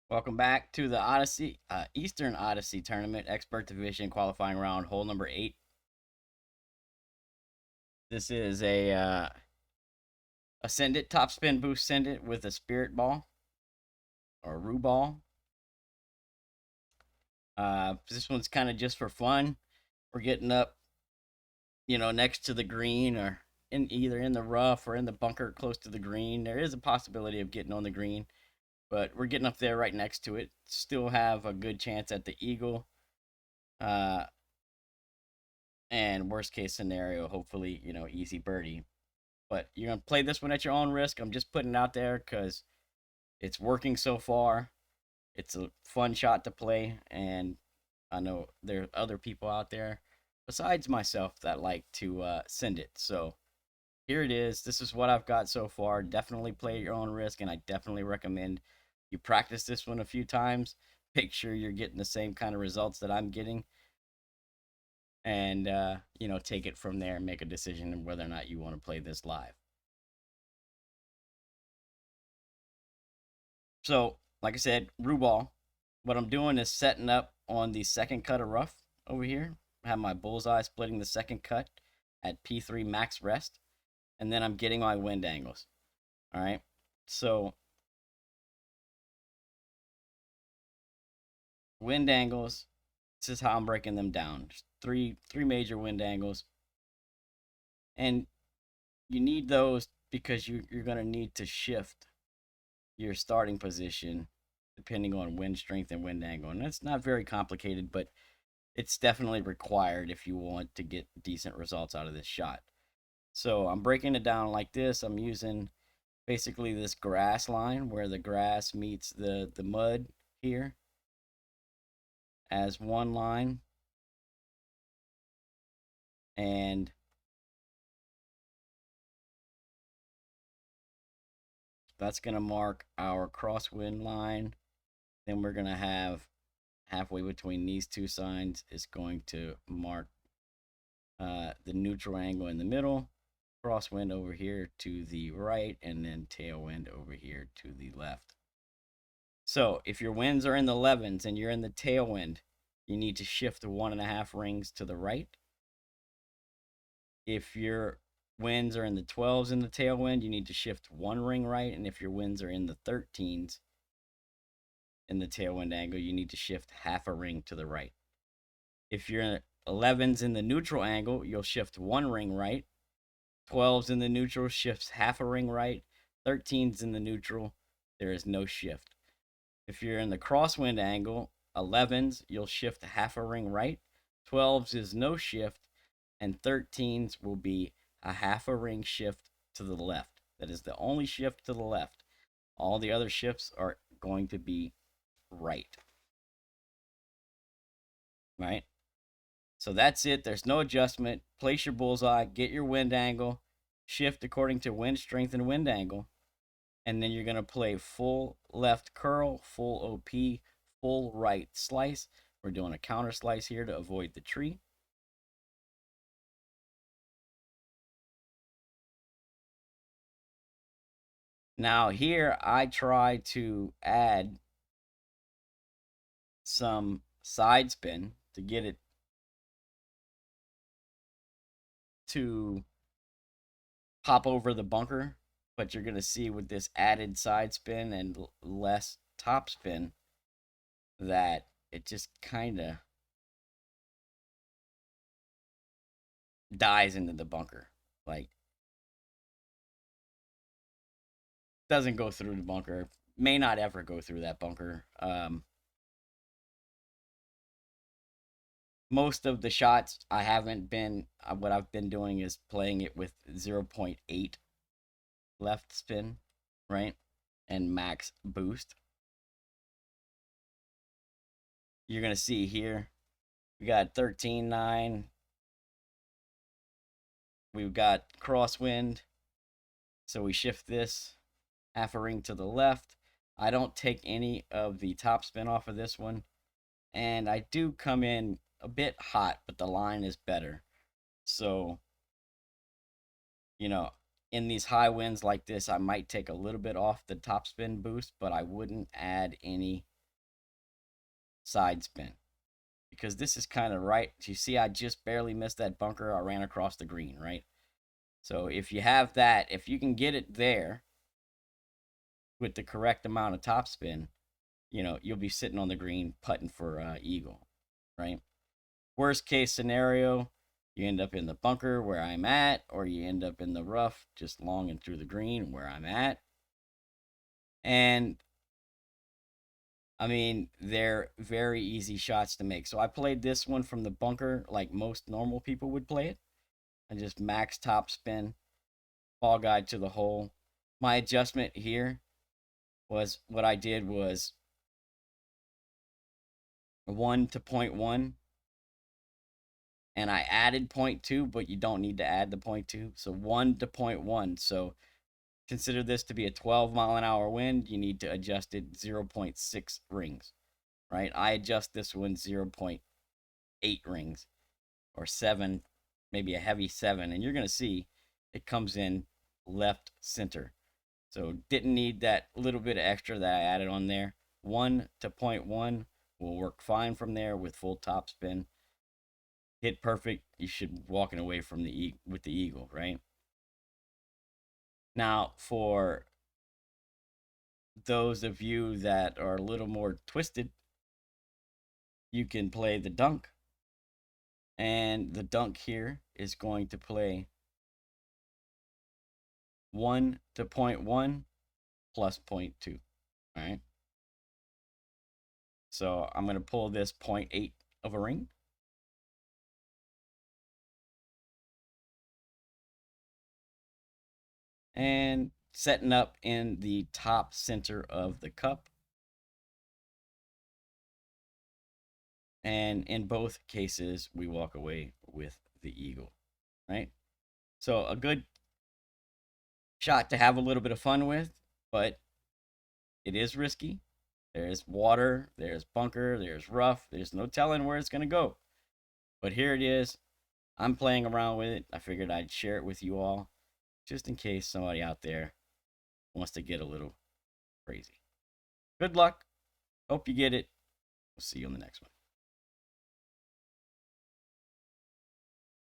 Welcome back to the Odyssey, Eastern Odyssey Tournament, Expert Division qualifying round, hole number 8. This is a send it, top spin boost send it with a spirit ball or a rue ball. This one's kind of just for fun. We're getting up, next to the green or either in the rough or in the bunker close to the green. There is a possibility of getting on the green, but we're getting up there right next to it. Still have a good chance at the eagle. Uh, and worst case scenario, hopefully, easy birdie. But you're going to play this one at your own risk. I'm just putting it out there because it's working so far. It's a fun shot to play, and I know there are other people out there besides myself that like to send it. So here it is. This is what I've got so far. Definitely play at your own risk, and I definitely recommend you practice this one a few times. Make sure you're getting the same kind of results that I'm getting, and take it from there and make a decision on whether or not you want to play this live. So, like I said, rue ball. What I'm doing is setting up on the second cut of rough over here. I have my bullseye splitting the second cut at P3 max rest, and then I'm getting my wind angles. All right. So wind angles. This is how I'm breaking them down. Just three major wind angles, and you need those because you're gonna need to shift your starting position depending on wind strength and wind angle. And it's not very complicated, but it's definitely required if you want to get decent results out of this shot. So I'm breaking it down like this. I'm using basically this grass line where the grass meets the mud here as one line. And that's going to mark our crosswind line. Then we're going to have halfway between these two signs is going to mark the neutral angle in the middle, crosswind over here to the right, and then tailwind over here to the left. So if your winds are in the 11s and you're in the tailwind, you need to shift 1.5 rings to the right. If your winds are in the 12s in the tailwind, you need to shift 1 ring right. And if your winds are in the 13s in the tailwind angle, you need to shift half a ring to the right. If you're 11s in the neutral angle, you'll shift 1 ring right. 12s in the neutral shifts half a ring right. 13s in the neutral, there is no shift. If you're in the crosswind angle, 11s, you'll shift half a ring right. 12s is no shift, and 13s will be a half a ring shift to the left. That is the only shift to the left. All the other shifts are going to be right. Right? So that's it. There's no adjustment. Place your bullseye, get your wind angle, shift according to wind strength and wind angle, and then you're going to play full left curl, full OP, full right slice. We're doing a counter slice here to avoid the tree. Now here I try to add some side spin to get it to pop over the bunker, but you're going to see with this added side spin and less top spin that it just kind of dies into the bunker. Like, doesn't go through the bunker. May not ever go through that bunker. Most of the shots I haven't been, what I've been doing is playing it with 0.8 left spin, right? And max boost. You're going to see here, we got 13.9. We've got crosswind. So we shift this half a ring to the left. I don't take any of the top spin off of this one. And I do come in a bit hot, but the line is better. So, in these high winds like this, I might take a little bit off the top spin boost, but I wouldn't add any side spin. Because this is kind of right. You see, I just barely missed that bunker. I ran across the green, right? So if you have that, if you can get it there with the correct amount of topspin, you'll be sitting on the green putting for eagle, right? Worst case scenario, you end up in the bunker where I'm at, or you end up in the rough just longing through the green where I'm at. And I mean, they're very easy shots to make. So I played this one from the bunker like most normal people would play it. I just max top spin, ball guide to the hole. My adjustment here was what I did was 1 to 0.1, and I added 0.2, but you don't need to add the 0.2. So 1 to 0.1. So consider this to be a 12-mile-an-hour wind. You need to adjust it 0.6 rings, right? I adjust this one 0.8 rings or 7, maybe a heavy 7, and you're going to see it comes in left center. So didn't need that little bit of extra that I added on there. 1 to 0.1 will work fine from there with full top spin. Hit perfect. You should be walking away from with the eagle, right? Now, for those of you that are a little more twisted, you can play the dunk. And the dunk here is going to play 1 to 0.1 plus 0.2. All right. So I'm going to pull this 0.8 of a ring. And setting up in the top center of the cup. And in both cases, we walk away with the eagle, right? So a good shot to have a little bit of fun with, but it is risky. There's water, there's bunker, there's rough. There's no telling where it's going to go. But here it is. I'm playing around with it. I figured I'd share it with you all just in case somebody out there wants to get a little crazy. Good luck. Hope you get it. We'll see you on the next one.